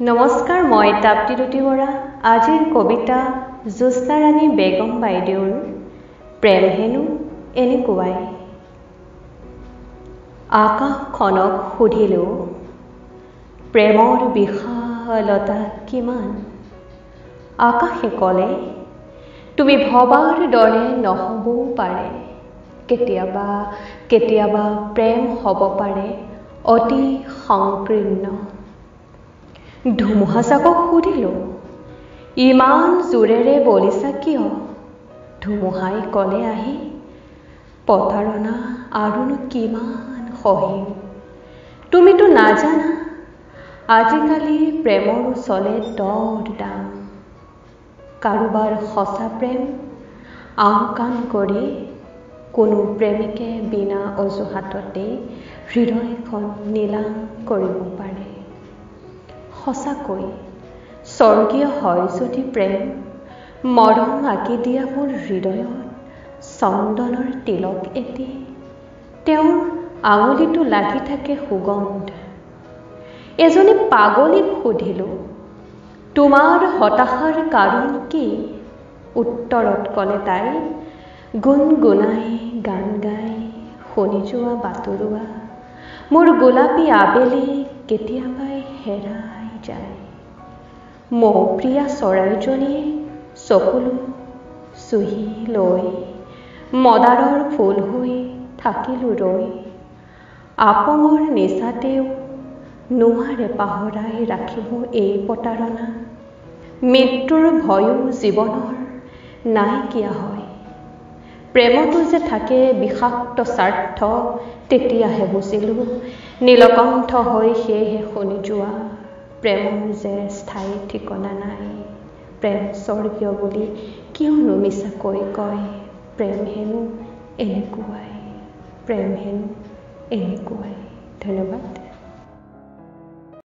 নমস্কাৰ, মই তাপ্তিৰুতি বৰা। আজিৰ কবিতা জ্যোৎস্না ৰাণী বেগম বাইদেউৰ প্ৰেম হেনো এনেকুৱাই। আকাশখনক সুধিলো প্ৰেমৰ বিশালতা কিমান। আকাশে ক'লে তুমি ভবাৰ দৰে নহ'বও পাৰে। কেতিয়াবা কেতিয়াবা প্ৰেম হ'ব পাৰে অতি সংকীৰ্ণ। ধুমুহাজাকক সুধিলো ইমান জোৰেৰে বলিছা কিয়। ধুমুহাই ক'লে আহি প্ৰতাৰণা আৰুনো কিমান সহিম। তুমিতো নাজানা আজিকালি প্ৰেমৰো চলে দৰ দাম। কাৰোবাৰ সঁচা প্ৰেম আওকাণ কৰি কোনো প্ৰেমিকে বিনা অজুহাততে হৃদয়খন নিলাম কৰিব পাৰে। সঁচাকৈ স্বৰ্গীয় হয় যদি প্ৰেম, মৰম আঁকি দিয়া মোৰ হৃদয়ত চন্দনৰ তিলক এটি। তেওঁৰ আঙুলিটো লাগি থাকে সুগন্ধ। এজনী পাগলীক সুধিলো তোমাৰ হতাশাৰ কাৰণ কি। উত্তৰত ক'লে তাই গুণগুণাই গান গাই শুনি যোৱা বাটৰুৱা মোৰ গোলাপী আবেলি কেতিয়াবাই হেৰাই যায়। মৌপ্ৰিয়া চৰাইজনীয়ে চকুলো চুহি লৈ মদাৰৰ ফুল হৈ থাকিলো ৰৈ। আপঙৰ নিচাতেও নোৱাৰে পাহৰাই ৰাখিব এই প্ৰতাৰণা। মৃত্যুৰ ভয়ো জীৱনৰ নাইকিয়া হয়। প্ৰেমতো যে থাকে বিষাক্ত স্বাৰ্থ তেতিয়াহে বুজিলো নীলকণ্ঠ হৈ সেয়েহে শুনি যোৱা প্ৰেমৰ যে স্থায়ী ঠিকনা নাই। প্ৰেম স্বৰ্গীয় বুলি কিয়নো মিছাকৈ কয়। প্ৰেম হেনো এনেকুৱাই, প্ৰেম হেনো এনেকুৱাই। ধন্যবাদ।